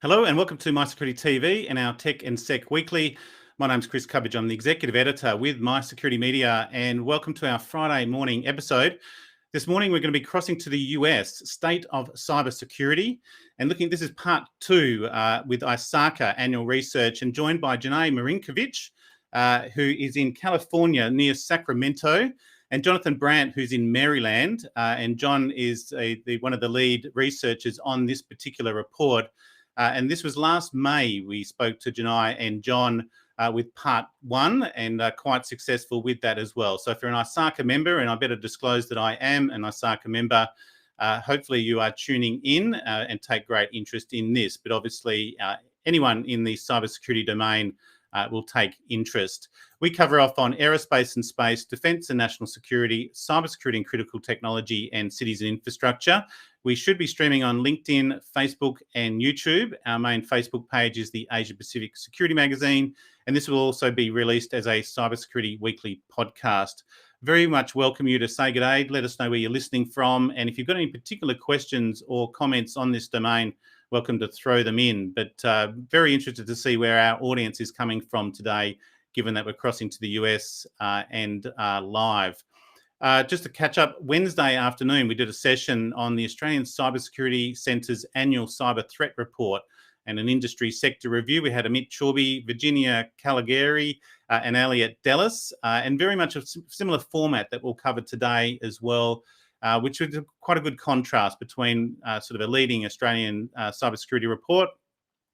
Hello and welcome to MySecurityTV and our Tech and Sec Weekly. My name's Chris Cubbage. I'm the Executive Editor with MySecurity Media, and welcome to our Friday morning episode. This morning we're going to be crossing to the US, State of Cybersecurity, and this is part 2 with ISACA annual research, and joined by Jenai Marinkovic, who is in California near Sacramento, and Jonathan Brandt, who's in Maryland, and John is one of the lead researchers on this particular report. And this was last May. We spoke to Jenai and John with part 1, and quite successful with that as well. So if you're an ISACA member, and I better disclose that I am an ISACA member, hopefully you are tuning in and take great interest in this. But obviously anyone in the cybersecurity domain will take interest. We cover off on aerospace and space, defence and national security, cybersecurity and critical technology, and cities and infrastructure. We should be streaming on LinkedIn, Facebook, and YouTube. Our main Facebook page is the Asia Pacific Security Magazine, and this will also be released as a Cybersecurity Weekly podcast. Very much welcome you to say good day. Let us know where you're listening from, and if you've got any particular questions or comments on this domain, welcome to throw them in. But very interested to see where our audience is coming from today, given that we're crossing to the US and live. Just to catch up, Wednesday afternoon, we did a session on the Australian Cybersecurity Centre's annual cyber threat report and an industry sector review. We had Amit Chorby, Virginia Caligari, and Elliot Dellis, and very much a similar format that we'll cover today as well, which was quite a good contrast between sort of a leading Australian cybersecurity report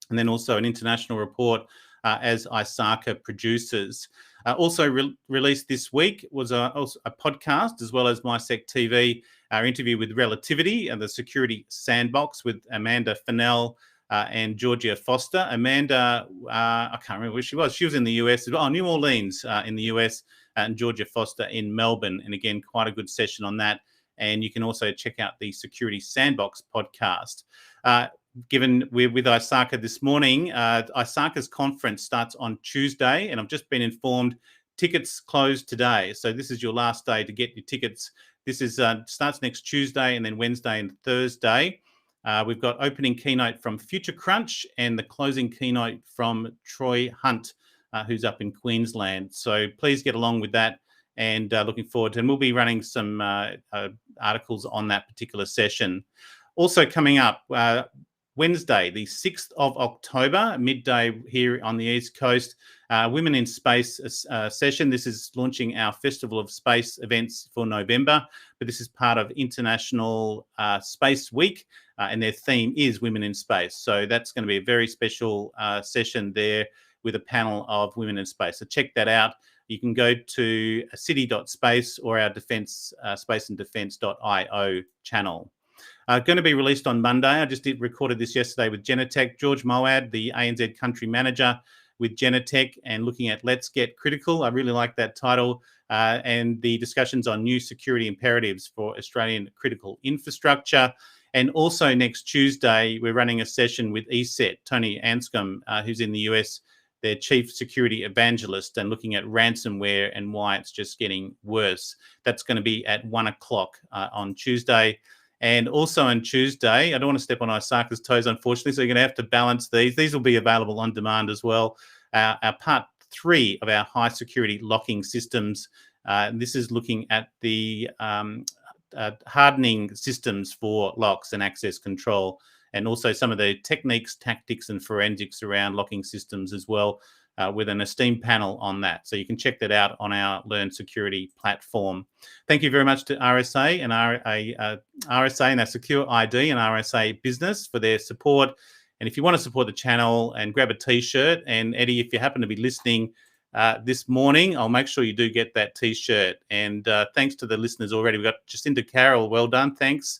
and then also an international report as ISACA produces. Also released this week was also a podcast, as well as MySecTV, our interview with Relativity and the Security Sandbox with Amanda Fennell and Georgia Foster. Amanda, I can't remember where she was. She was in the US as well, New Orleans in the US, and Georgia Foster in Melbourne. And again, quite a good session on that. And you can also check out the Security Sandbox podcast. Given we're with ISACA this morning, ISACA's conference starts on Tuesday, and I've just been informed tickets close today. So this is your last day to get your tickets. This is starts next Tuesday, and then Wednesday and Thursday. We've got opening keynote from Future Crunch and the closing keynote from Troy Hunt, who's up in Queensland. So please get along with that, and looking forward to it. And we'll be running some articles on that particular session. Also coming up, Wednesday, the 6th of October, midday here on the East Coast, Women in Space session. This is launching our Festival of Space events for November, but this is part of International Space Week, and their theme is Women in Space. So that's going to be a very special session there with a panel of women in space. So check that out. You can go to city.space or our defense, spaceanddefense.io channel. Going to be released on Monday. I just recorded this yesterday with Genetech. George Moad, the ANZ country manager with Genetech, and looking at Let's Get Critical. I really like that title, and the discussions on new security imperatives for Australian critical infrastructure. And also next Tuesday, we're running a session with ESET, Tony Anscombe, who's in the US, their chief security evangelist, and looking at ransomware and why it's just getting worse. That's going to be at 1 o'clock on Tuesday. And also on Tuesday, I don't want to step on ISACA's toes, unfortunately, so you're going to have to balance these. These will be available on demand as well. Our part 3 of our high security locking systems. This is looking at the hardening systems for locks and access control, and also some of the techniques, tactics, and forensics around locking systems as well, with an esteemed panel on that. So you can check that out on our Learn Security platform. Thank you very much to RSA and RSA and our Secure ID and RSA Business for their support. And if you want to support the channel and grab a T-shirt, and Eddie, if you happen to be listening this morning, I'll make sure you do get that T-shirt. And thanks to the listeners already. We've got Jacinta Carroll, well done, thanks.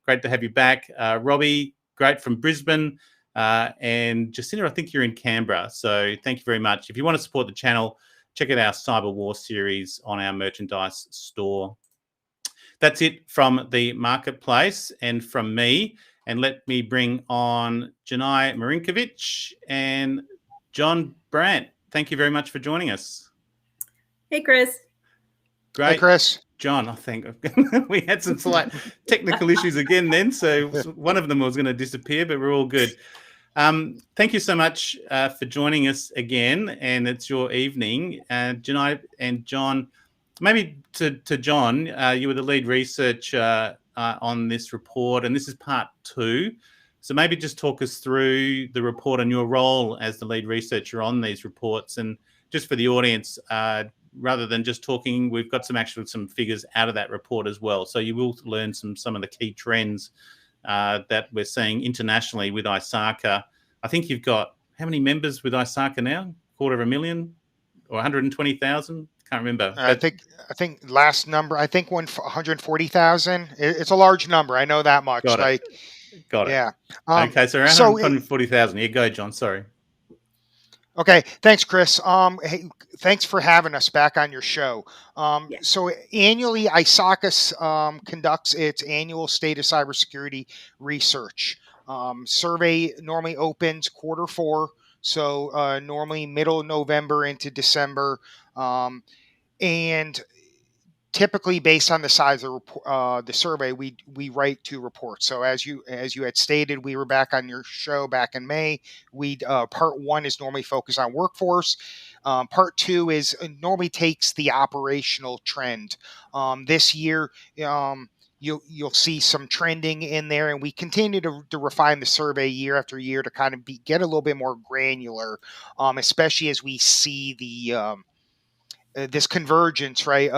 Great to have you back. Robbie, great, from Brisbane. And Jacinta, I think you're in Canberra. So thank you very much. If you want to support the channel, check out our Cyber War series on our merchandise store. That's it from the marketplace and from me. And let me bring on Jenai Marinkovic and John Brandt. Thank you very much for joining us. Hey, Chris. Great. Hey, Chris. John, I think we had some slight technical issues again then. So one of them was going to disappear, but we're all good. Thank you so much for joining us again, and it's your evening. Jenai and John, maybe to John, you were the lead researcher on this report, and this is part 2. So maybe just talk us through the report and your role as the lead researcher on these reports. And just for the audience, rather than just talking, we've got some figures out of that report as well. So you will learn some of the key trends that we're seeing internationally with ISACA. I think you've got how many members with ISACA now? 250,000 or 120,000? Can't remember. I think last number, I think 140,000. It's a large number. I know that much. Got it. Yeah. Okay, so around 140,000. Yeah, go, John. Sorry. Okay, thanks, Chris. Hey, thanks for having us back on your show. So annually, ISACA conducts its annual State of Cybersecurity research. Survey normally opens Q4, so normally middle of November into December, and typically based on the size of the survey, we write 2 reports. So as you had stated, we were back on your show back in May. We part 1 is normally focused on workforce. Part 2 is normally takes the operational trend. This year, you'll see some trending in there, and we continue to refine the survey year after year to kind of get a little bit more granular, especially as we see the this convergence, right,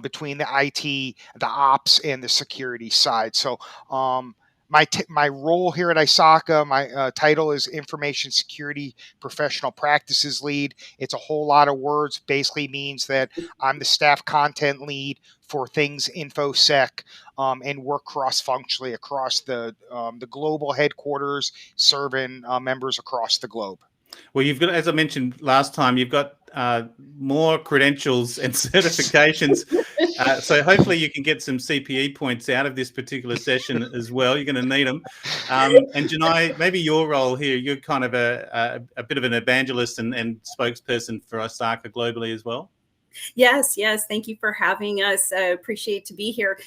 between the IT, the ops, and the security side. So, my role here at ISACA, my title is Information Security Professional Practices Lead. It's a whole lot of words. Basically means that I'm the staff content lead for things InfoSec, and work cross-functionally across the global headquarters, serving members across the globe. Well, you've got, as I mentioned last time, you've got more credentials and certifications. So hopefully you can get some CPE points out of this particular session as well. You're going to need them. And Jenai, maybe your role here, you're kind of a bit of an evangelist and spokesperson for ISACA globally as well. Yes. Thank you for having us. Appreciate to be here.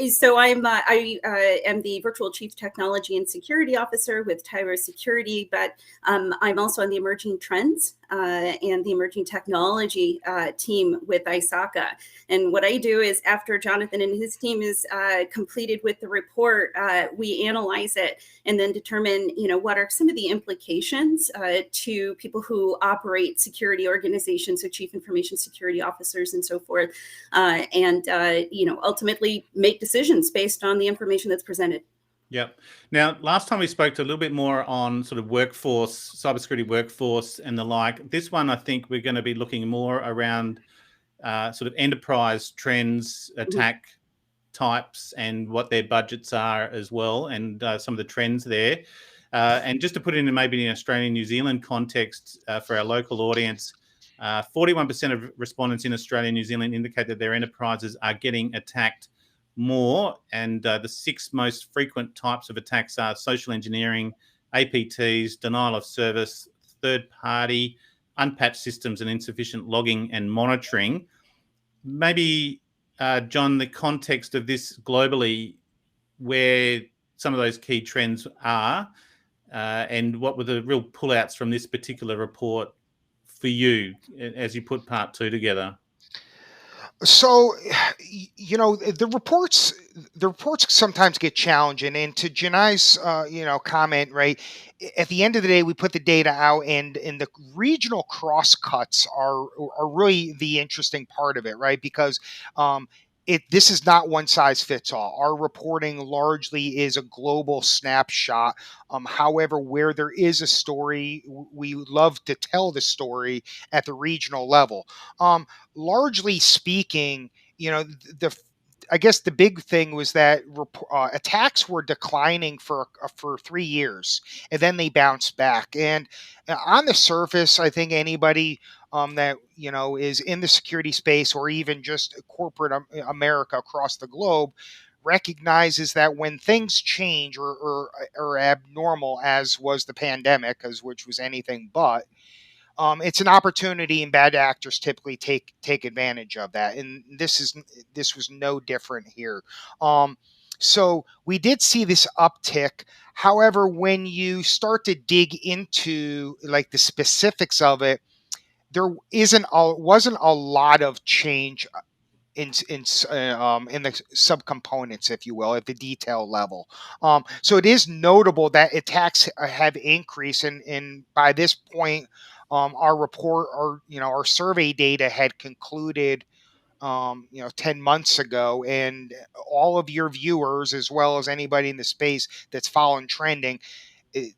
So I am the Virtual Chief Technology and Security Officer with Cybersecurity, but I'm also on the Emerging Trends and the Emerging Technology team with ISACA. And what I do is after Jonathan and his team is completed with the report, we analyze it and then determine, what are some of the implications to people who operate security organizations, so chief information security officers and so forth, and ultimately make decisions based on the information that's presented. Yep. Now, last time we spoke to a little bit more on sort of workforce, cybersecurity workforce and the like. This one, I think we're going to be looking more around sort of enterprise trends, attack types, and what their budgets are as well, and some of the trends there. And just to put it in maybe in Australian, New Zealand context for our local audience, 41% of respondents in Australia and New Zealand indicate that their enterprises are getting attacked more, and the 6 most frequent types of attacks are social engineering, APTs, denial of service, third party, unpatched systems, and insufficient logging and monitoring. Maybe, John, the context of this globally, where some of those key trends are, and what were the real pullouts from this particular report for you as you put part 2 together? So, the reports sometimes get challenging, and to Jenai's comment, right, at the end of the day, we put the data out, and the regional cross cuts are really the interesting part of it, right? Because this is not one size fits all. Our reporting largely is a global snapshot. However, where there is a story, we love to tell the story at the regional level. Largely speaking, I guess the big thing was that attacks were declining for 3 years, and then they bounced back. And on the surface, I think anybody that is in the security space, or even just corporate America across the globe, recognizes that when things change or are abnormal, as was the pandemic, which was anything but, it's an opportunity, and bad actors typically take advantage of that. And this was no different here. So we did see this uptick. However, when you start to dig into like the specifics of it, there wasn't a lot of change in the subcomponents, if you will, at the detail level. So it is notable that attacks have increased, and by this point, our report, our survey data had concluded 10 months ago, and all of your viewers, as well as anybody in the space that's following trending, it,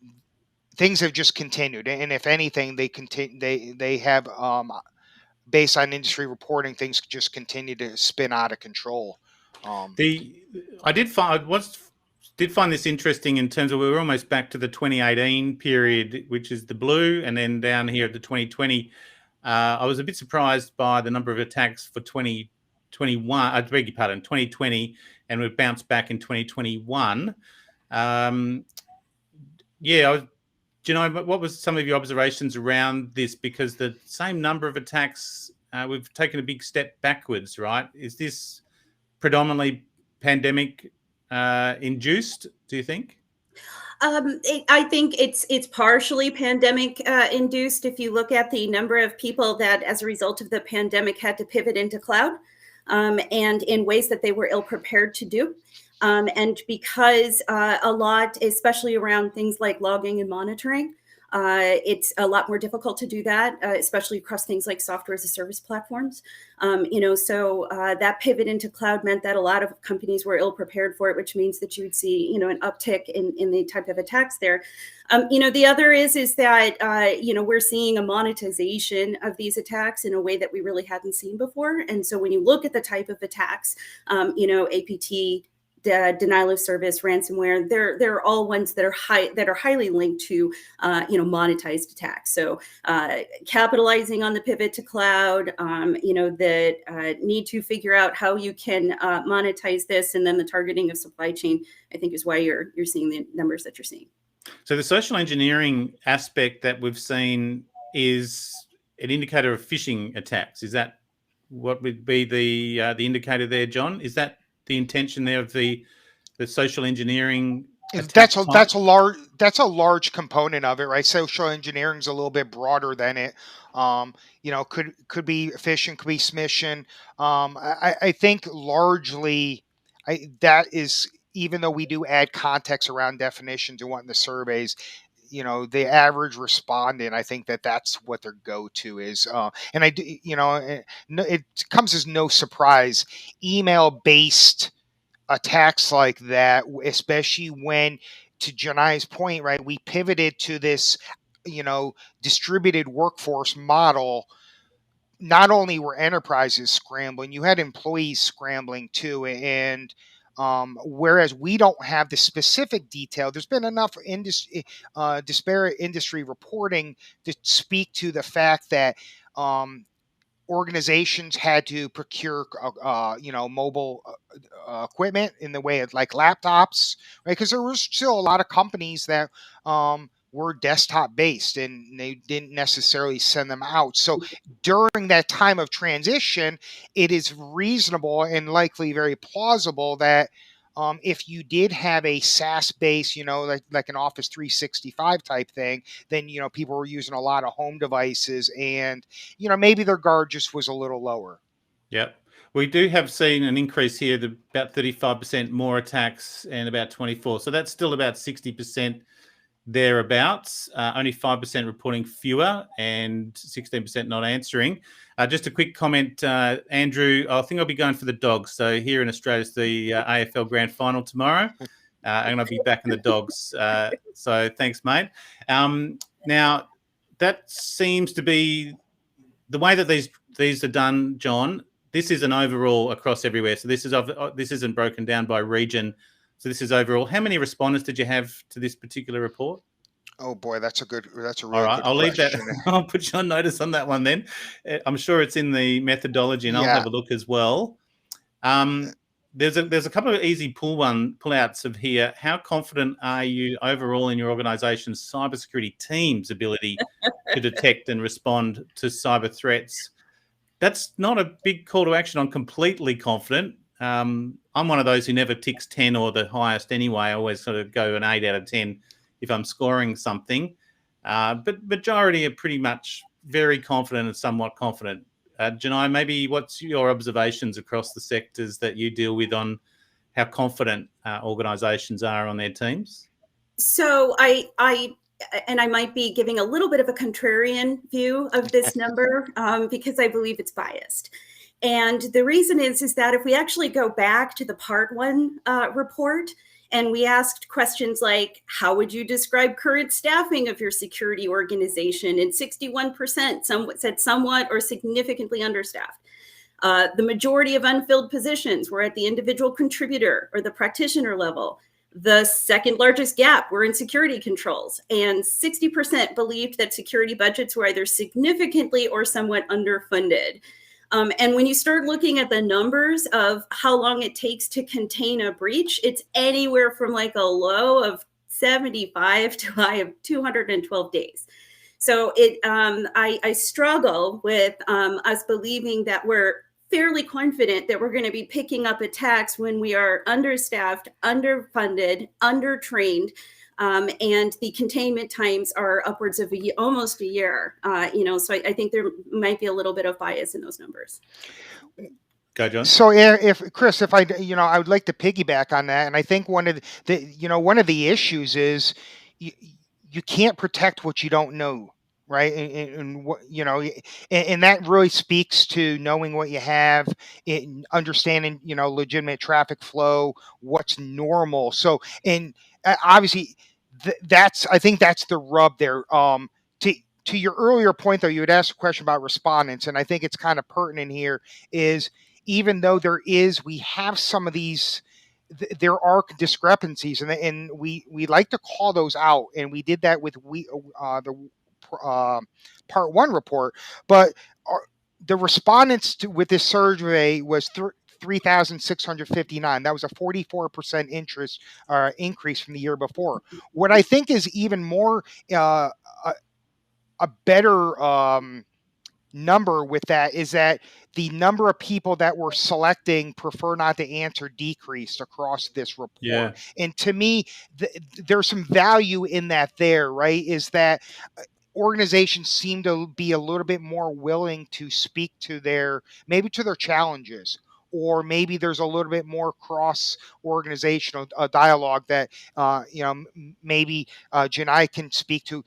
things have just continued. And if anything, they continue, they have, based on industry reporting, things just continue to spin out of control. The I did find this interesting in terms of we were almost back to the 2018 period, which is the blue, and then down here at the 2020. I was a bit surprised by the number of attacks for 2021. I beg your pardon, 2020, and we've bounced back in 2021. Yeah, Jenai, what was some of your observations around this? Because the same number of attacks, we've taken a big step backwards, right? Is this predominantly pandemic induced, do you think? I think it's partially pandemic induced. If you look at the number of people that, as a result of the pandemic, had to pivot into cloud, and in ways that they were ill prepared to do. And because a lot, especially around things like logging and monitoring, it's a lot more difficult to do that, especially across things like software as a service platforms. So that pivot into cloud meant that a lot of companies were ill prepared for it, which means that you would see, an uptick in the type of attacks there. The other is that, we're seeing a monetization of these attacks in a way that we really hadn't seen before. And so when you look at the type of attacks, APT, denial of service, ransomware, they're all ones that are highly linked to monetized attacks. So capitalizing on the pivot to cloud, the need to figure out how you can monetize this, and then the targeting of supply chain, I think, is why you're seeing the numbers that you're seeing. So the social engineering aspect that we've seen is an indicator of phishing attacks. Is that what would be the indicator there, John? Is that the intention there of the social engineering? That's a large component of it, right? Social engineering is a little bit broader than it. Could be phishing, could be smishing. I think largely, that is, even though we do add context around definitions and what in the surveys, the average respondent, I think that's what their go-to is. And I do, it comes as no surprise, email-based attacks like that, especially when, to Jenai's point, right, we pivoted to this, distributed workforce model. Not only were enterprises scrambling, you had employees scrambling too. And whereas we don't have the specific detail, there's been enough disparate industry reporting to speak to the fact that organizations had to procure, mobile equipment in the way of like laptops, right? Because there was still a lot of companies that were desktop based and they didn't necessarily send them out. So during that time of transition, it is reasonable and likely very plausible that if you did have a SaaS base, like an Office 365 type thing, then, people were using a lot of home devices and, maybe their guard just was a little lower. Yep. We do have seen an increase here, about 35% more attacks and about 24. So that's still about 60% thereabouts. Only 5% reporting fewer and 16% not answering. Just a quick comment, Andrew. I think I'll be going for the Dogs. So here in Australia, it's the AFL Grand Final tomorrow. And I'll be back in the Dogs. So thanks, mate. Now, that seems to be the way that these are done, John. This is an overall across everywhere. So this isn't broken down by region. So this is overall. How many respondents did you have to this particular report? Oh boy, that's a really All right, good I'll leave question. that. I'll put you on notice on that one then. I'm sure it's in the methodology, and I'll have a look as well. There's a couple of easy pull-outs of here. How confident are you overall in your organization's cybersecurity team's ability to detect and respond to cyber threats? That's not a big call to action on completely confident. I'm one of those who never ticks 10 or the highest anyway. I always sort of go an 8 out of 10 if I'm scoring something. But majority are pretty much very confident and somewhat confident. Jenai, maybe what's your observations across the sectors that you deal with on how confident organisations are on their teams? So I might be giving a little bit of a contrarian view of this number because I believe it's biased. And the reason is that if we actually go back to the part 1 report, and we asked questions like, how would you describe current staffing of your security organization? And 61% said somewhat or significantly understaffed. The majority of unfilled positions were at the individual contributor or the practitioner level. The second largest gap were in security controls, and 60% believed that security budgets were either significantly or somewhat underfunded. And when you start looking at the numbers of how long it takes to contain a breach, it's anywhere from like a low of 75 to a high of 212 days. So I struggle with us believing that we're fairly confident that we're going to be picking up attacks when we are understaffed, underfunded, undertrained, and the containment times are upwards of almost a year. So I think there might be a little bit of bias in those numbers. Go, John. So, if Chris, if I would like to piggyback on that, and I think one of the issues is you can't protect what you don't know. Right. And what, and that really speaks to knowing what you have, understanding, legitimate traffic flow, what's normal. So, and obviously I think that's the rub there. To your earlier point, though, you had asked a question about respondents, and I think it's kind of pertinent here is even though we have some of these, there are discrepancies, and we like to call those out, and we did that with the part 1 report, but the respondents with this survey was 3,659. That was a 44% increase from the year before. What I think is even more a better number with that is that the number of people that were selecting prefer not to answer decreased across this report. Yeah. And to me, there's some value in that there, right? Is that organizations seem to be a little bit more willing to speak to their challenges, or maybe there's a little bit more cross-organizational dialogue that maybe Jenai can speak to,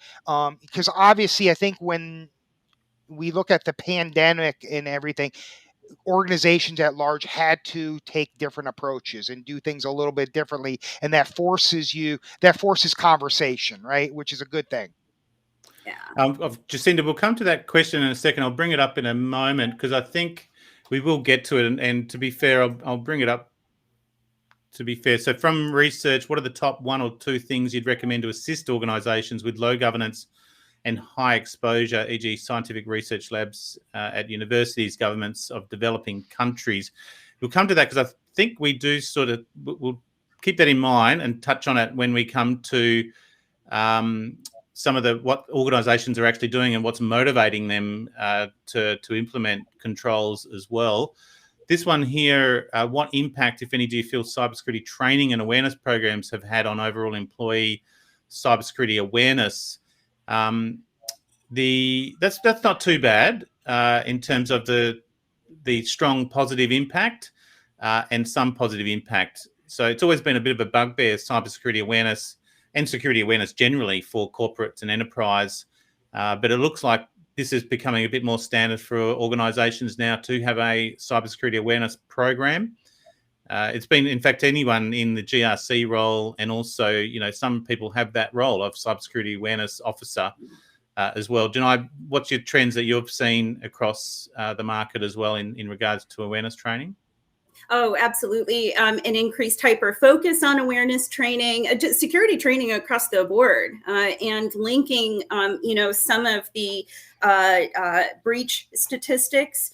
because obviously I think when we look at the pandemic and everything, organizations at large had to take different approaches and do things a little bit differently, and that forces conversation, right, which is a good thing. Yeah. Jacinda, we'll come to that question in a second. I'll bring it up in a moment because I think we will get to it. And to be fair, I'll bring it up to be fair. So from research, what are the top 1 or 2 things you'd recommend to assist organisations with low governance and high exposure, e.g. scientific research labs at universities, governments of developing countries? We'll come to that because I think we do we'll keep that in mind and touch on it when we come to some of what organisations are actually doing and what's motivating them to implement controls as well. This one here, what impact, if any, do you feel cybersecurity training and awareness programs have had on overall employee cybersecurity awareness? That's not too bad in terms of the strong positive impact and some positive impact. So it's always been a bit of a bugbear, cybersecurity awareness and security awareness generally for corporates and enterprise. But it looks like this is becoming a bit more standard for organisations now to have a cybersecurity awareness program. It's been, in fact, anyone in the GRC role, and also, some people have that role of cybersecurity awareness officer as well. Jenai, what's your trends that you've seen across the market as well in regards to awareness training? Oh, absolutely. An increased hyper focus on awareness training, security training across the board, and linking, some of the breach statistics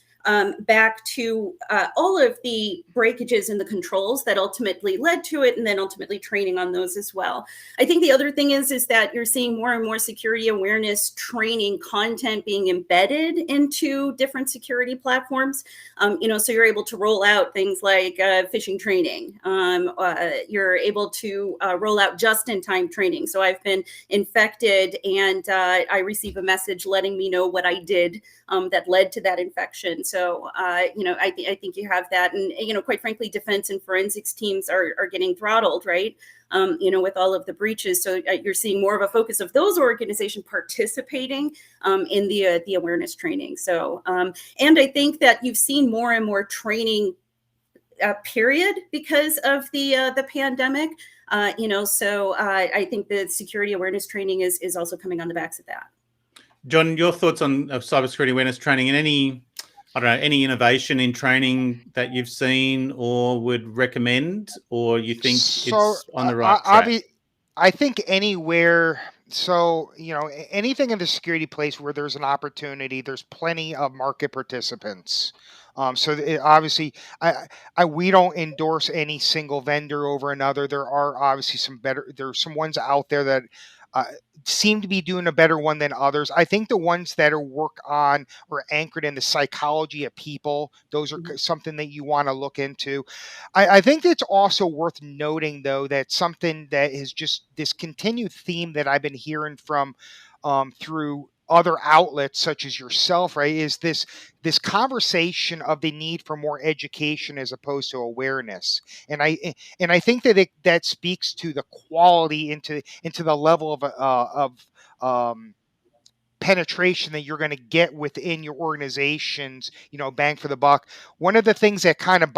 back to all of the breakages in the controls that ultimately led to it, and then ultimately training on those as well. I think the other thing is that you're seeing more and more security awareness training content being embedded into different security platforms. So you're able to roll out things like phishing training. You're able to roll out just-in-time training. So I've been infected, and I receive a message letting me know what I did that led to that infection. So, I think you have that. And, quite frankly, defense and forensics teams are getting throttled, right? With all of the breaches. So you're seeing more of a focus of those organizations participating in the awareness training. So, and I think that you've seen more and more training period because of the pandemic. So I think the security awareness training is also coming on the backs of that. John, your thoughts on cybersecurity awareness training and any innovation in training that you've seen or would recommend, or you think it's on the right track? I think anywhere. So, anything in the security place where there's an opportunity, there's plenty of market participants. Obviously, we don't endorse any single vendor over another. There are obviously there's some ones out there that seem to be doing a better one than others. I think the ones that are work on or anchored in the psychology of people, those are something that you want to look into. I think it's also worth noting, though, that something that is just this continued theme that I've been hearing from through other outlets such as yourself, right, is this conversation of the need for more education as opposed to awareness. And I think that that speaks to the quality into the level of penetration that you're going to get within your organizations, bang for the buck. One of the things that kind of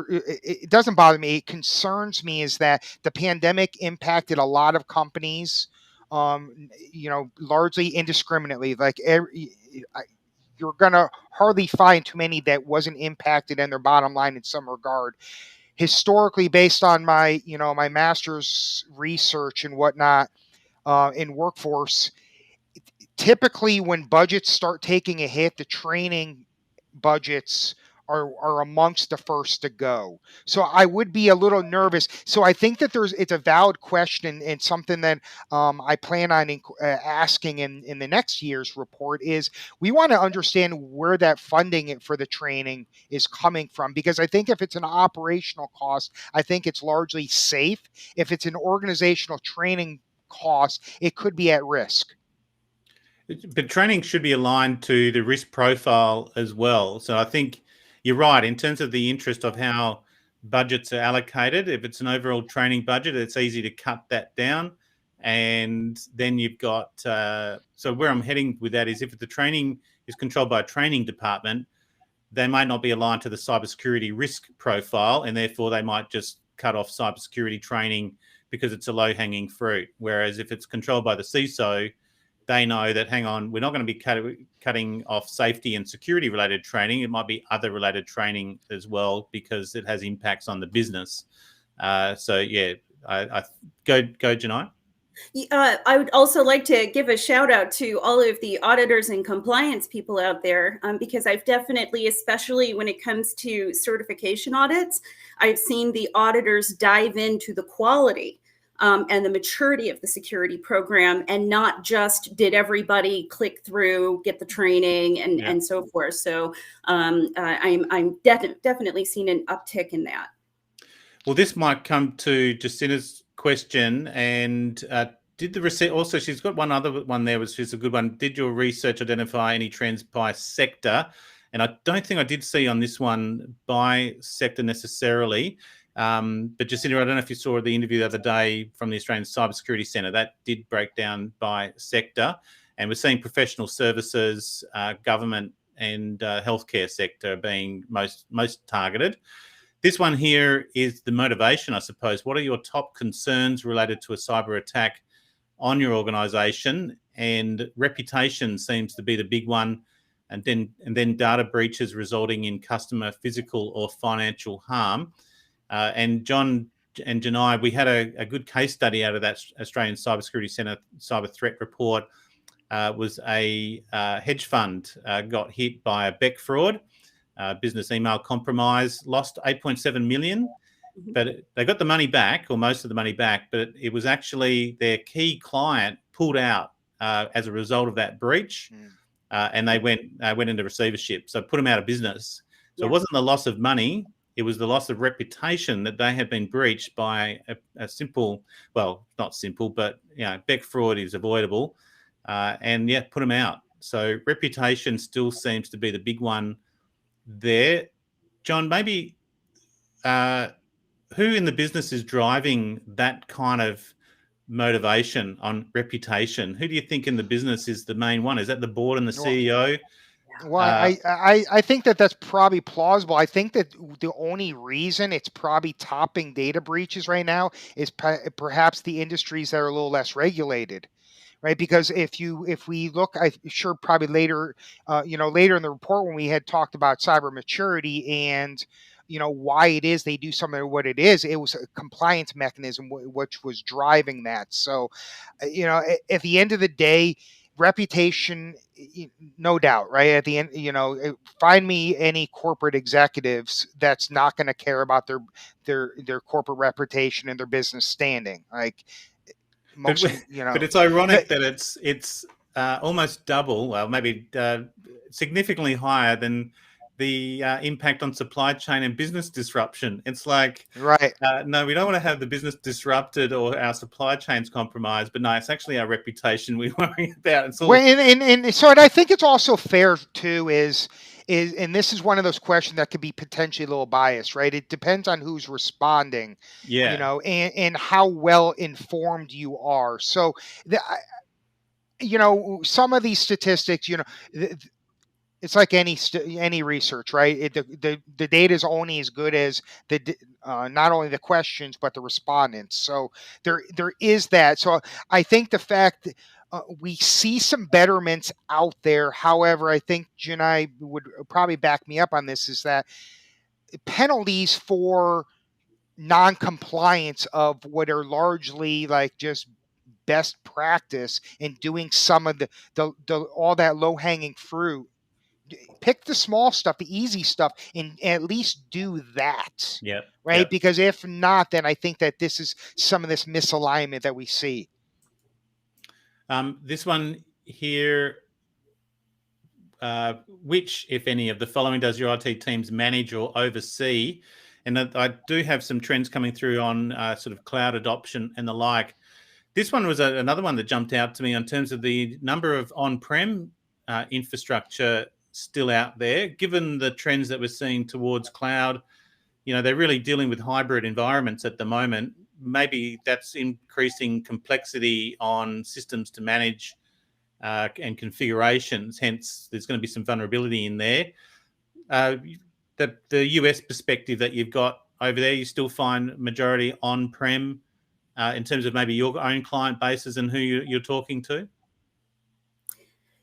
it doesn't bother me, it concerns me, is that the pandemic impacted a lot of companies, largely indiscriminately. Like you're going to hardly find too many that wasn't impacted in their bottom line in some regard. Historically, based on my master's research and whatnot in workforce, typically when budgets start taking a hit, the training budgets are amongst the first to go. So I would be a little nervous. So I think that it's a valid question, and something that I plan on asking in the next year's report is we want to understand where that funding for the training is coming from, because I think if it's an operational cost, I think it's largely safe. If it's an organizational training cost, it could be at risk. But training should be aligned to the risk profile as well. So I think you're right in terms of the interest of how budgets are allocated. If it's an overall training budget, it's easy to cut that down. And then you've got, so where I'm heading with that is if the training is controlled by a training department, they might not be aligned to the cybersecurity risk profile, and therefore they might just cut off cybersecurity training because it's a low-hanging fruit. Whereas if it's controlled by the CISO, they know that, hang on, we're not going to be cutting off safety and security related training. It might be other related training as well, because it has impacts on the business. I go Jenai. I would also like to give a shout out to all of the auditors and compliance people out there, because I've definitely, especially when it comes to certification audits, I've seen the auditors dive into the quality and the maturity of the security program, and not just did everybody click through, get the training, and so forth. So I'm definitely seeing an uptick in that. Well, this might come to Jacintha's question, and did the research also? She's got one other one there, which is a good one. Did your research identify any trends by sector? And I don't think I did see on this one by sector necessarily. But Jacinta, I don't know if you saw the interview the other day from the Australian Cybersecurity Centre. That did break down by sector, and we're seeing professional services, government, and healthcare sector being most targeted. This one here is the motivation, I suppose. What are your top concerns related to a cyber attack on your organisation? And reputation seems to be the big one, and then data breaches resulting in customer physical or financial harm. And John and Jenai, we had a good case study out of that Australian Cybersecurity Centre cyber threat report. Was a hedge fund got hit by a BEC fraud. business email compromise, lost 8.7 million. But they got the money back, or most of the money back, but it was actually their key client pulled out as a result of that breach, and they went into receivership. So it put them out of business. So it wasn't the loss of money, it was the loss of reputation that they had been breached by a simple, well, not simple, but Beck fraud is avoidable, and put them out. So reputation still seems to be the big one there. John, maybe who in the business is driving that kind of motivation on reputation? Who do you think in the business is the main one? Is that the board and the CEO? Well, I think that's probably plausible. I think that the only reason it's probably topping data breaches right now is perhaps the industries that are a little less regulated. Right, because if we look, I'm sure probably later, later in the report when we had talked about cybermaturity and why it is they do something or what it was a compliance mechanism which was driving that. So, at the end of the day, reputation, no doubt, right? At the end, find me any corporate executives that's not going to care about their corporate reputation and their business standing, like. But it's ironic that it's almost double, well, maybe significantly higher than the impact on supply chain and business disruption. It's like, right? No, we don't want to have the business disrupted or our supply chains compromised, but no, it's actually our reputation we worry about. It's all... and I think it's also fair too is and this is one of those questions that could be potentially a little biased, right? It depends on who's responding, and how well informed you are. So, some of these statistics, it's like any research, right? The data is only as good as not only the questions but the respondents. So there is that. So I think the fact that we see some betterments out there. However, I think Jenai would probably back me up on this, is that penalties for non-compliance of what are largely like just best practice in doing some of the all that low-hanging fruit. Pick the small stuff, the easy stuff, and at least do that. Right? Yep. Because if not, then I think that this is some of this misalignment that we see. This one here, which, if any, of the following does your IT teams manage or oversee? And I do have some trends coming through on sort of cloud adoption and the like. This one was another one that jumped out to me in terms of the number of on-prem infrastructure still out there. Given the trends that we're seeing towards cloud, they're really dealing with hybrid environments at the moment. Maybe that's increasing complexity on systems to manage and configurations. Hence, there's going to be some vulnerability in there. The US perspective that you've got over there, you still find majority on-prem in terms of maybe your own client bases and who you're talking to?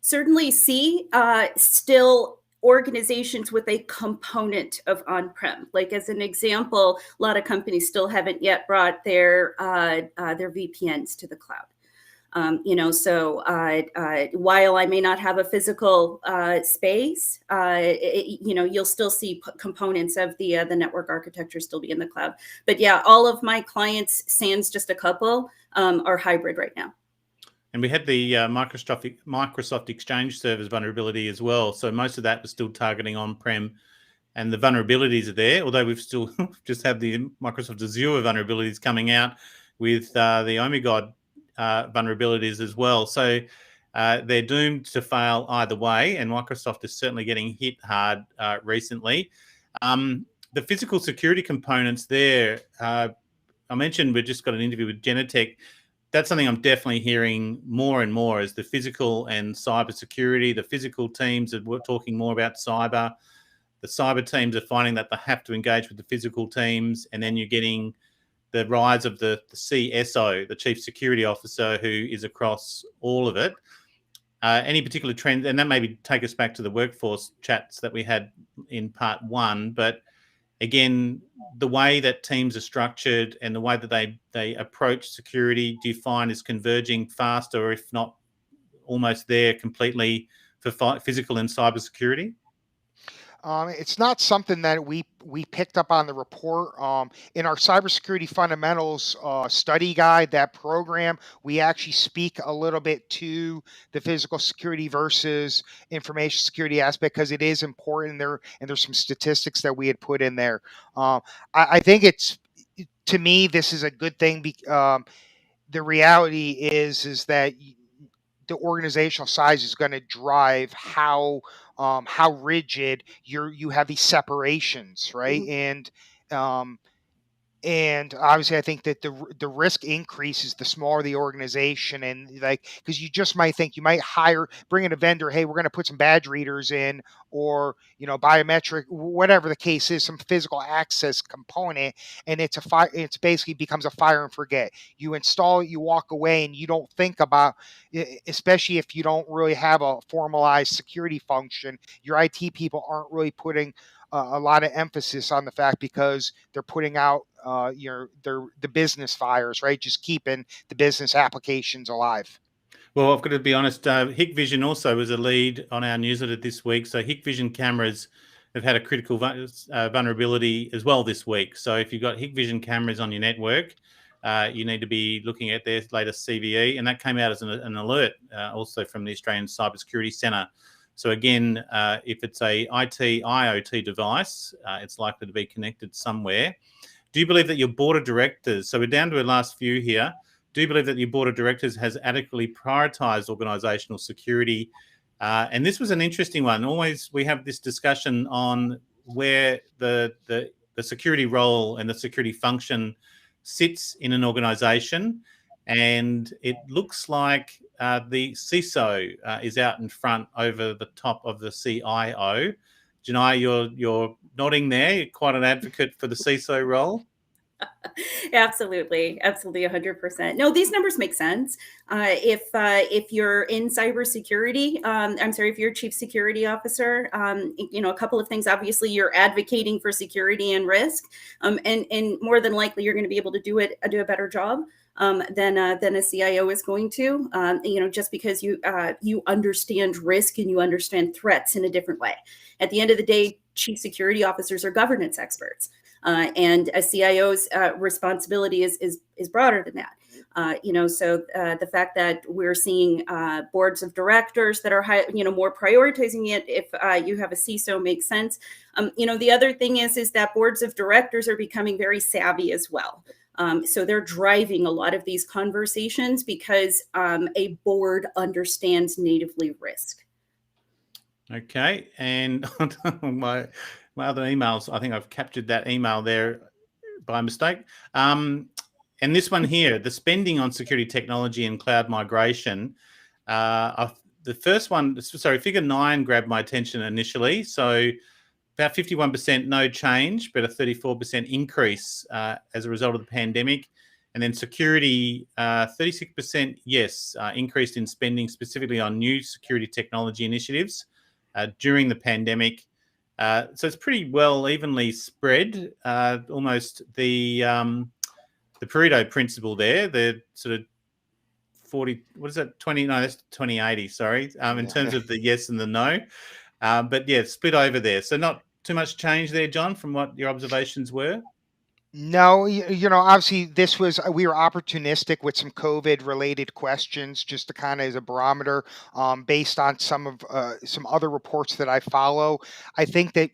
Certainly see still organizations with a component of on-prem. Like as an example, a lot of companies still haven't yet brought their VPNs to the cloud. So while I may not have a physical space, you'll still see components of the network architecture still be in the cloud. But yeah, all of my clients, sans just a couple, are hybrid right now. And we had the Microsoft Exchange servers vulnerability as well. So most of that was still targeting on-prem, and the vulnerabilities are there. Although we've still just had the Microsoft Azure vulnerabilities coming out with the Omega vulnerabilities as well. So they're doomed to fail either way. And Microsoft is certainly getting hit hard recently. The physical security components there, I mentioned we just got an interview with Genetech. That's something I'm definitely hearing more and more, is the physical and cyber security. The physical teams are talking more about cyber. The cyber teams are finding that they have to engage with the physical teams. And then you're getting the rise of the CSO, the Chief Security Officer, who is across all of it. Any particular trend, and that maybe take us back to the workforce chats that we had in part one, but again, the way that teams are structured and the way that they approach security, do you find is converging faster, or if not almost there completely, for physical and cyber security? It's not something that we picked up on the report. In our cybersecurity fundamentals study guide, that program, we actually speak a little bit to the physical security versus information security aspect because it is important there, and there's some statistics that we had put in there. I think to me, this is a good thing. The reality is that the organizational size is going to drive how rigid you have these separations, right? Um, and obviously, I think that the risk increases the smaller the organization, and like because you just might think you might bring in a vendor, hey, we're going to put some badge readers in, or biometric, whatever the case is, some physical access component, and it's a fire. It's basically becomes a fire and forget. You install it, you walk away, and you don't think about, especially if you don't really have a formalized security function. Your IT people aren't really putting a lot of emphasis on the fact because they're putting out the business fires, right? Just keeping the business applications alive. Well, I've got to be honest, Hikvision also was a lead on our newsletter this week. So Hikvision cameras have had a critical vulnerability as well this week. So if you've got Hikvision cameras on your network, you need to be looking at their latest CVE. And that came out as an alert also from the Australian Cybersecurity Centre. So again, if it's a IT IoT device, it's likely to be connected somewhere. Do you believe that your board of directors, so we're down to a last few here, do you believe that your board of directors has adequately prioritised organisational security? And this was an interesting one. Always we have this discussion on where the security role and the security function sits in an organisation. And it looks like the CISO is out in front over the top of the CIO. Jenai, you're nodding there. You're quite an advocate for the CISO role. Absolutely, 100%. No, these numbers make sense. If you're in cybersecurity, if you're a chief security officer, a couple of things. Obviously, you're advocating for security and risk, and more than likely, you're going to be able to do a better job than a CIO is going to. Just because you understand risk and you understand threats in a different way. At the end of the day, chief security officers are governance experts. And a CIO's responsibility is broader than that. So the fact that we're seeing boards of directors that are more prioritizing it, if you have a CISO, makes sense. The other thing is that boards of directors are becoming very savvy as well. So they're driving a lot of these conversations because a board understands natively risk. Okay, and my other emails, I think I've captured that email there by mistake. And this one here, the spending on security technology and cloud migration. The first one, figure 9 grabbed my attention initially. So about 51% no change, but a 34% increase as a result of the pandemic. And then security, 36% yes, increased in spending specifically on new security technology initiatives during the pandemic. So it's pretty well evenly spread. Almost the Pareto principle there, the sort of 40, what is that, 20, no, that's 2080, sorry, in terms of the yes and the no. But yeah, split over there. So not too much change there, John, from what your observations were? No, obviously we were opportunistic with some COVID related questions just to kind of as a barometer based on some other reports that I follow. I think that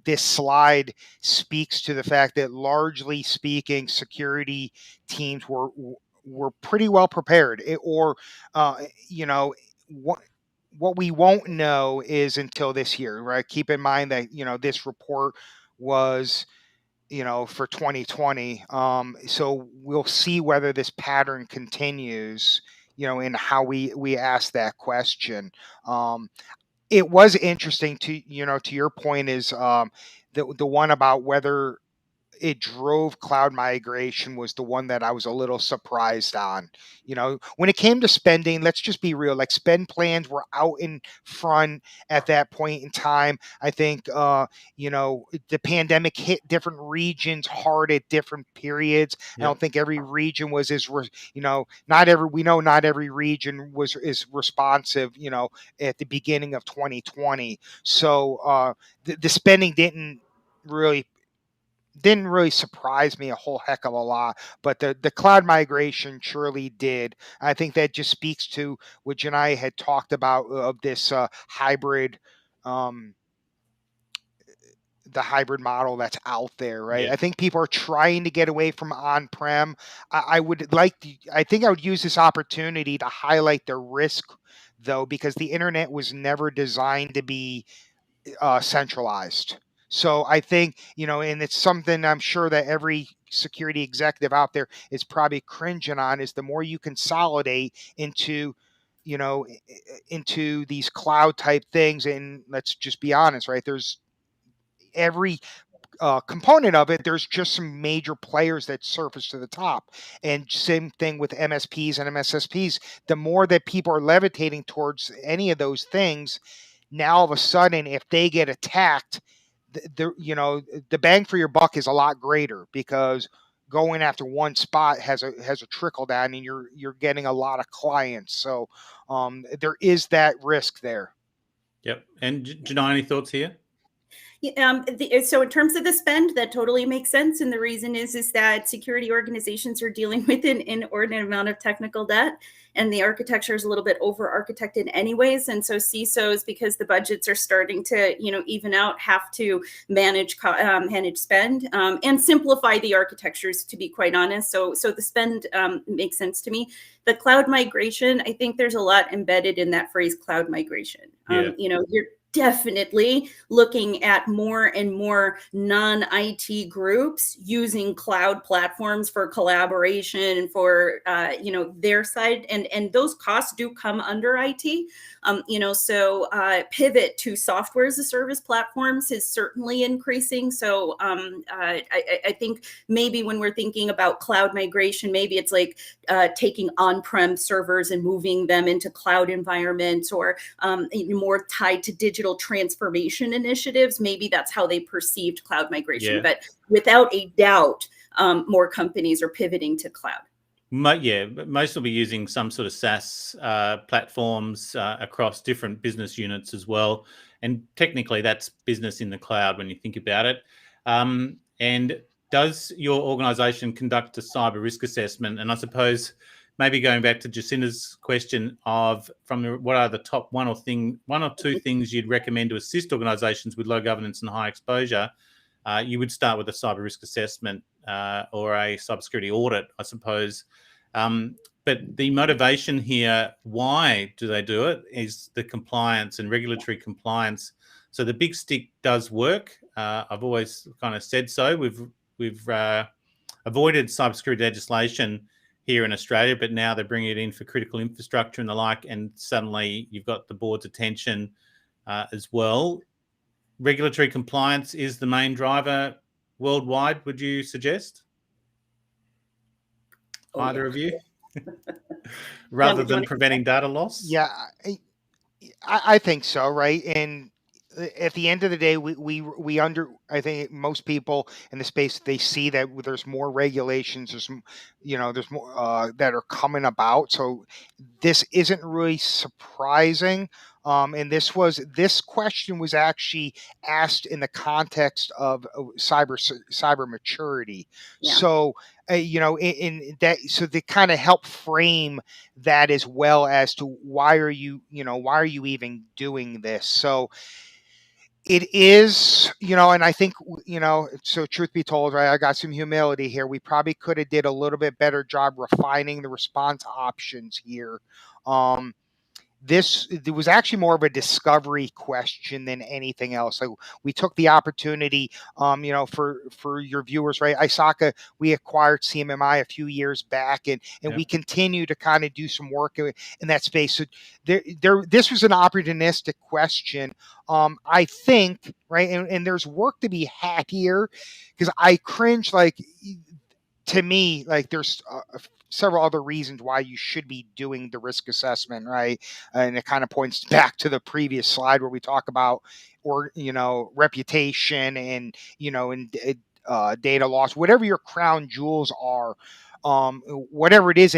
this slide speaks to the fact that largely speaking, security teams were pretty well prepared what we won't know is until this year, right? Keep in mind that, this report was for 2020. So we'll see whether this pattern continues, in how we ask that question. It was interesting to your point is the one about whether it drove cloud migration was the one that I was a little surprised on. When it came to spending, let's just be real, like spend plans were out in front at that point in time. I think, the pandemic hit different regions hard at different periods. I don't think every region was not every region is responsive, at the beginning of 2020. So the spending didn't really surprise me a whole heck of a lot, but the cloud migration surely did. I think that just speaks to what Jenai had talked about of this hybrid, the hybrid model that's out there, right? Yeah. I think people are trying to get away from on-prem. I think I would use this opportunity to highlight the risk, though, because the internet was never designed to be centralized. So I think, and it's something I'm sure that every security executive out there is probably cringing on, is the more you consolidate into, into these cloud type things. And let's just be honest, right? There's every component of it, there's just some major players that surface to the top. And same thing with MSPs and MSSPs. The more that people are levitating towards any of those things, now all of a sudden, if they get attacked, the bang for your buck is a lot greater, because going after one spot has a trickle down, and you're getting a lot of clients. So there is that risk there. Yep. And Jenai, any thoughts here? So in terms of the spend, that totally makes sense. And the reason is that security organizations are dealing with an inordinate amount of technical debt, and the architecture is a little bit over-architected anyways. And so CISOs, because the budgets are starting to, even out, have to manage spend and simplify the architectures, to be quite honest. So the spend makes sense to me. The cloud migration, I think there's a lot embedded in that phrase, cloud migration. You're definitely looking at more and more non-IT groups using cloud platforms for collaboration and for their side, and those costs do come under IT. So pivot to software as a service platforms is certainly increasing. So I think maybe when we're thinking about cloud migration, maybe it's like taking on-prem servers and moving them into cloud environments, or more tied to digital transformation initiatives. Maybe that's how they perceived cloud migration. Yeah. But without a doubt, more companies are pivoting to cloud. Most will be using some sort of SaaS platforms across different business units as well. And technically, that's business in the cloud when you think about it. And does your organization conduct a cyber risk assessment? And I suppose maybe going back to Jacinda's question of what are the top one or two things you'd recommend to assist organizations with low governance and high exposure, you would start with a cyber risk assessment or a cybersecurity audit, I suppose. But the motivation here, why do they do it, is the compliance and regulatory compliance. So the big stick does work. I've always kind of said so. We've avoided cybersecurity legislation here in Australia, but now they're bringing it in for critical infrastructure and the like, and suddenly you've got the board's attention as well. Regulatory compliance is the main driver worldwide, would you suggest? Either of you? Rather than preventing data loss? Yeah, I think so, right? And at the end of the day, I think most people in the space, they see that there's more regulations, there's more that are coming about. So this isn't really surprising. And this question was actually asked in the context of cyber maturity. Yeah. So in that, so they kind of help frame that, as well as to why are you even doing this? So it is, and I think, so truth be told, right, I got some humility here. We probably could have did a little bit better job refining the response options here. there was actually more of a discovery question than anything else. Like, we took the opportunity, for your viewers, right? ISACA, we acquired CMMI a few years back, and we continue to kind of do some work in that space. So this was an opportunistic question. I think, right, and there's work to be had here, because I cringe, like, to me, like, there's several other reasons why you should be doing the risk assessment, right? And it kind of points back to the previous slide where we talk about, reputation and, data loss, whatever your crown jewels are, whatever it is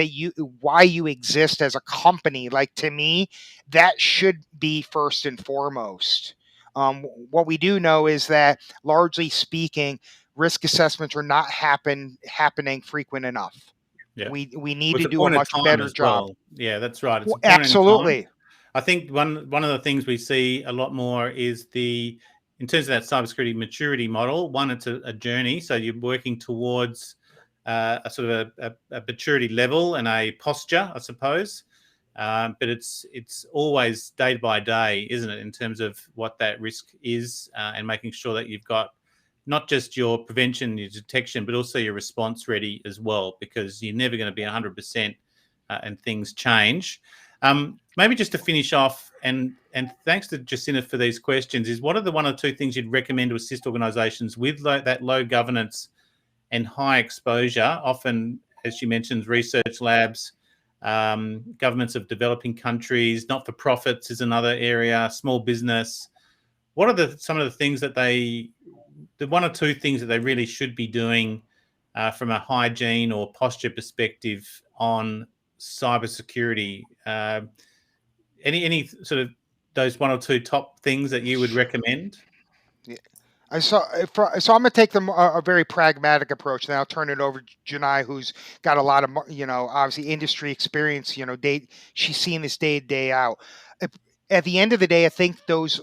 why you exist as a company. Like, to me, that should be first and foremost. What we do know is that, largely speaking, risk assessments are not happening frequent enough. Yeah. We need With to the do a point of much time better as job. well. Yeah, that's right. It's Well, a point in time. absolutely. I think one of the things we see a lot more is in terms of that cybersecurity maturity model. One, it's a journey, so you're working towards a sort of a maturity level and a posture, I suppose. But it's always day by day, isn't it, in terms of what that risk is, and making sure that you've got not just your prevention, your detection, but also your response ready as well, because you're never going to be 100%, and things change. Maybe just to finish off, and thanks to Jacinta for these questions, is what are the one or two things you'd recommend to assist organisations with that low governance and high exposure? Often, as she mentions, research labs, governments of developing countries, not-for-profits is another area, small business. What are some of the things that the one or two things that they really should be doing from a hygiene or posture perspective on cybersecurity? Any sort of those one or two top things that you would recommend? Yeah. So I'm going to take a very pragmatic approach. Then I'll turn it over to Jenai, who's got a lot of, obviously industry experience. She's seen this day out. At the end of the day, I think those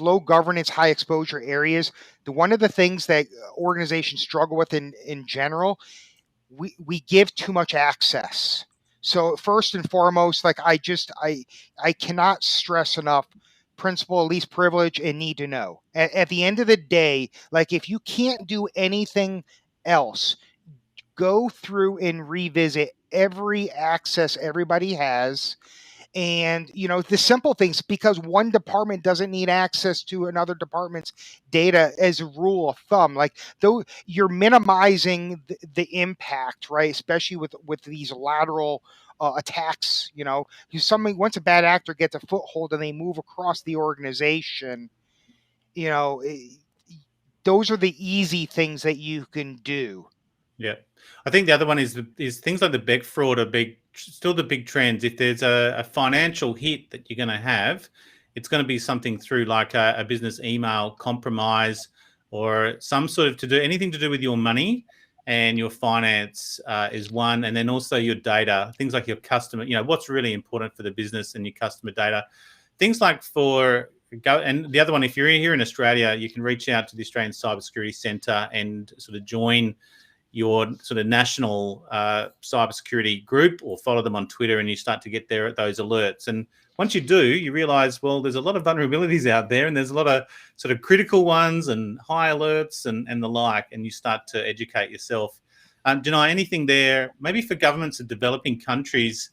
low governance, high exposure areas, one of the things that organizations struggle with in general, we give too much access. So first and foremost, like, I cannot stress enough, principle of least privilege and need to know. At the end of the day, like, if you can't do anything else, go through and revisit every access everybody has. And, the simple things, because one department doesn't need access to another department's data as a rule of thumb. Like, though, you're minimizing the impact, right? Especially with these lateral attacks. Once a bad actor gets a foothold and they move across the organization, those are the easy things that you can do. Yeah, I think the other one is things like the big fraud are still the big trends. If there's a financial hit that you're going to have, it's going to be something through like a business email compromise, or some sort of anything to do with your money and your finance is one, and then also your data, things like your customer. What's really important for the business and your customer data, things like and the other one, if you're here in Australia, you can reach out to the Australian Cybersecurity Centre and sort of join your sort of national cybersecurity group, or follow them on Twitter, and you start to get those alerts. And once you do, you realize, well, there's a lot of vulnerabilities out there, and there's a lot of sort of critical ones and high alerts and the like, and you start to educate yourself. Jenai, anything there, maybe for governments of developing countries,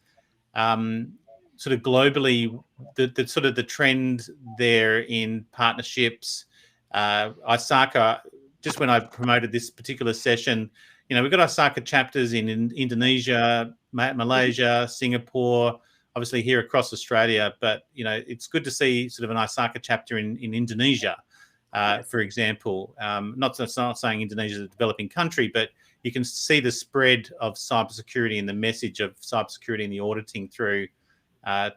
sort of globally, the sort of the trend there in partnerships, ISACA, just when I promoted this particular session, we've got ISACA chapters in Indonesia, Malaysia, Singapore, obviously here across Australia. But, it's good to see sort of an ISACA chapter in Indonesia, for example. Not saying Indonesia is a developing country, but you can see the spread of cybersecurity and the message of cybersecurity and the auditing through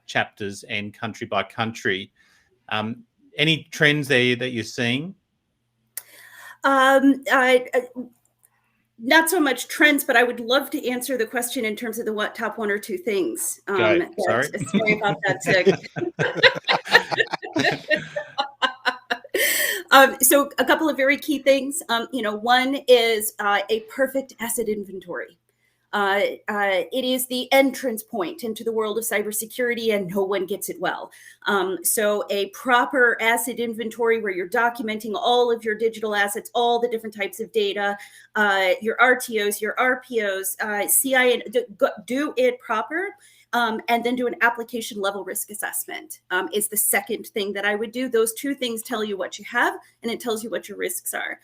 chapters and country by country. Any trends there that you're seeing? Not so much trends, but I would love to answer the question in terms of the top one or two things. Sorry about that. So a couple of very key things. One is a perfect asset inventory. It is the entrance point into the world of cybersecurity, and no one gets it well. So a proper asset inventory where you're documenting all of your digital assets, all the different types of data, your RTOs, your RPOs, CI, do it proper. And then do an application level risk assessment is the second thing that I would do. Those two things tell you what you have, and it tells you what your risks are.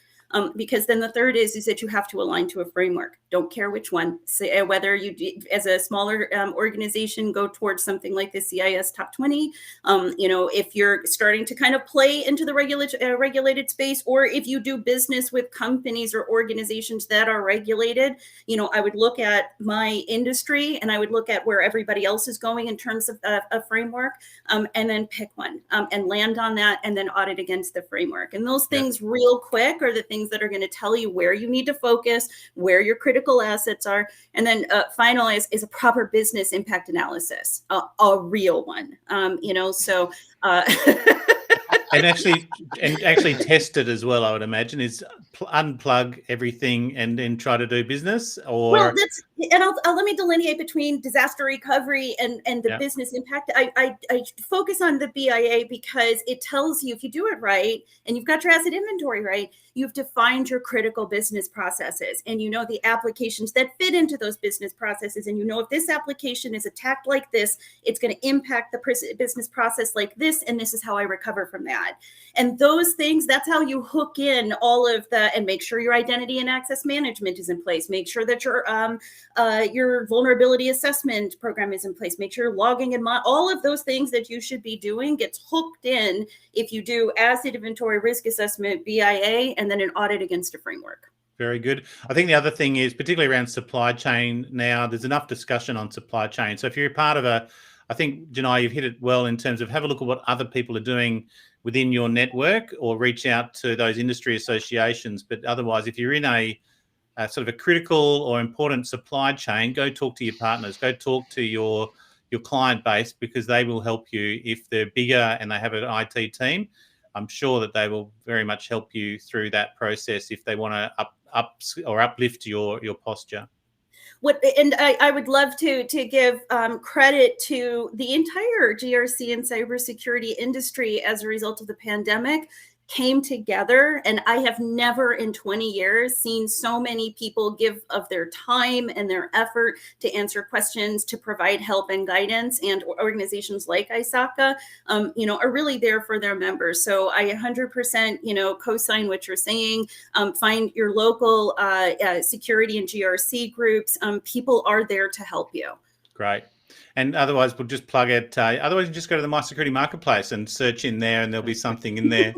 Because then the third is that you have to align to a framework. Don't care which one. So, whether you, as a smaller organization, go towards something like the CIS Top 20, if you're starting to kind of play into the regulated space, or if you do business with companies or organizations that are regulated, I would look at my industry and I would look at where everybody else is going in terms of a framework, and then pick one and land on that, and then audit against the framework. And those things real quick are the things that are going to tell you where you need to focus, where your critical assets are. And then final is a proper business impact analysis, a real one, so and actually test it as well, I would imagine, is unplug everything and then try to do business. Or well, I'll let me delineate between disaster recovery and the business impact. I focus on the BIA because it tells you, if you do it right and you've got your asset inventory right, you've defined your critical business processes, and the applications that fit into those business processes, and if this application is attacked like this, it's going to impact the business process like this, and this is how I recover from that. And those things, that's how you hook in all of and make sure your identity and access management is in place. Make sure that your vulnerability assessment program is in place. Make sure logging and all of those things that you should be doing gets hooked in if you do asset inventory, risk assessment, BIA, and then an audit against a framework. Very good. I think the other thing is, particularly around supply chain now, there's enough discussion on supply chain. So if you're a part of I think, Jenai, you've hit it well in terms of have a look at what other people are doing within your network, or reach out to those industry associations. But otherwise, if you're in a sort of a critical or important supply chain, go talk to your partners, go talk to your client base, because they will help you. If they're bigger and they have an IT team, I'm sure that they will very much help you through that process if they want to uplift your posture. And I would love to give credit to the entire GRC and cybersecurity industry as a result of the pandemic came together. And I have never in 20 years seen so many people give of their time and their effort to answer questions, to provide help and guidance. And organizations like ISACA, are really there for their members. So I 100%, co-sign what you're saying. Find your local security and GRC groups. People are there to help you. Great. And otherwise, we'll just plug it. Otherwise, you just go to the MySecurity Marketplace and search in there, and there'll be something in there.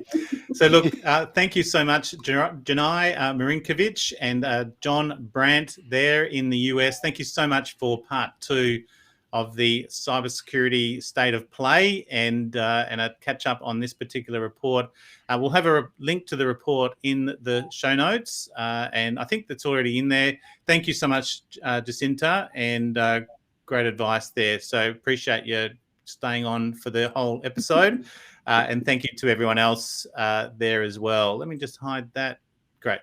So, look, thank you so much, Jenai Marinkovic and John Brandt there in the US. Thank you so much for part 2 of the cybersecurity state of play and a catch up on this particular report. We'll have a link to the report in the show notes, and I think that's already in there. Thank you so much, Jacinta, and great advice there. So appreciate you staying on for the whole episode. And thank you to everyone else there as well. Let me just hide that. Great.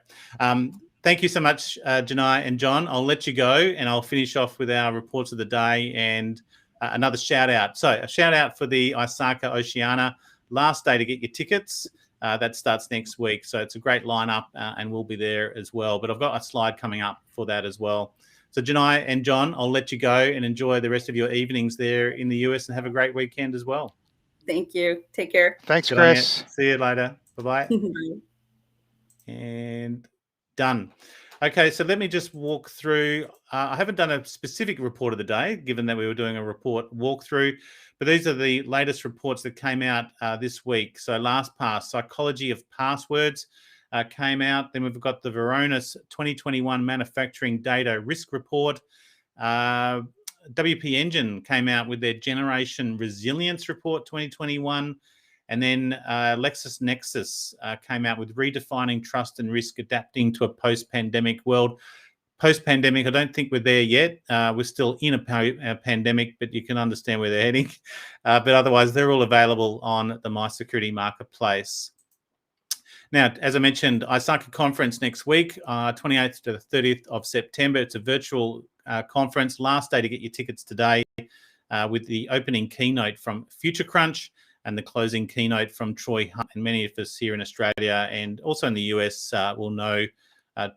Thank you so much, Jenai and John. I'll let you go, and I'll finish off with our reports of the day and another shout out. So a shout out for the ISACA Oceania. Last day to get your tickets. That starts next week. So it's a great lineup, and we'll be there as well. But I've got a slide coming up for that as well. So Jenai and John, I'll let you go and enjoy the rest of your evenings there in the US, and have a great weekend as well. Thank you. Take care. Thanks, Chris. See you later. Bye-bye. And done. Okay, so let me just walk through. I haven't done a specific report of the day, given that we were doing a report walkthrough, but these are the latest reports that came out this week. So LastPass, Psychology of Passwords, came out. Then we've got the Varonis 2021 Manufacturing Data Risk Report. WP Engine came out with their Generation Resilience Report 2021. And then LexisNexis came out with Redefining Trust and Risk, Adapting to a Post-Pandemic World. Post-pandemic, I don't think we're there yet. We're still in a pandemic, but you can understand where they're heading. But otherwise, they're all available on the MySecurity Marketplace. Now, as I mentioned, ISACA conference next week, 28th to the 30th of September. It's a virtual conference. Last day to get your tickets today, with the opening keynote from Future Crunch and the closing keynote from Troy Hunt. And many of us here in Australia and also in the US will know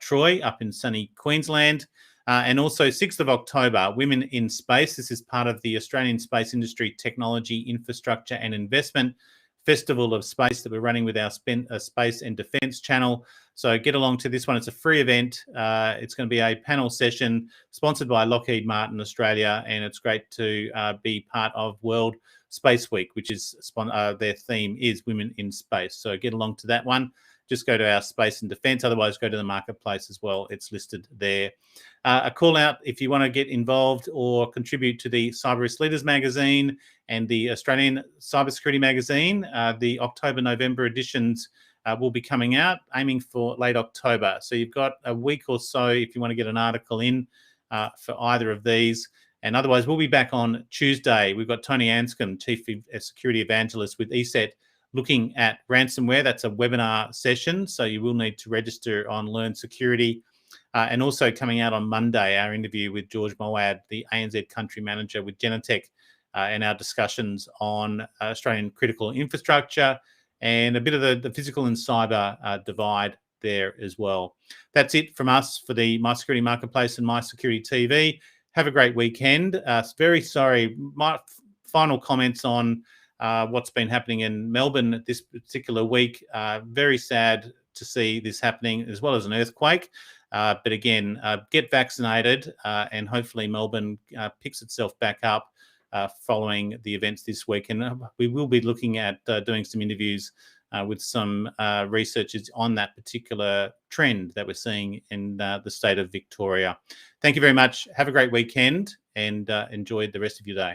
Troy up in sunny Queensland. And also 6th of October, Women in Space. This is part of the Australian Space Industry Technology Infrastructure and Investment Festival of Space that we're running with our Space and Defence channel. So get along to this one. It's a free event. It's going to be a panel session sponsored by Lockheed Martin Australia, and it's great to be part of World Space Week, which is their theme is Women in Space. So get along to that one. Just go to our Space and Defence. Otherwise, go to the marketplace as well. It's listed there. A call out if you want to get involved or contribute to the Cyber Risk Leaders magazine and the Australian Cybersecurity magazine. The October-November editions will be coming out, aiming for late October. So you've got a week or so if you want to get an article in for either of these. And otherwise, we'll be back on Tuesday. We've got Tony Anscombe, Chief Security Evangelist with ESET, looking at ransomware. That's a webinar session, so you will need to register on Learn Security. And also coming out on Monday, our interview with George Moad, the ANZ Country Manager with Genetech, and our discussions on Australian critical infrastructure and a bit of the physical and cyber divide there as well. That's it from us for the My Security Marketplace and MySecurityTV. Have a great weekend. Very sorry. My final comments on what's been happening in Melbourne this particular week. Very sad to see this happening, as well as an earthquake. But again, get vaccinated and hopefully Melbourne picks itself back up following the events this week. And we will be looking at doing some interviews with some researchers on that particular trend that we're seeing in the state of Victoria. Thank you very much. Have a great weekend and enjoy the rest of your day.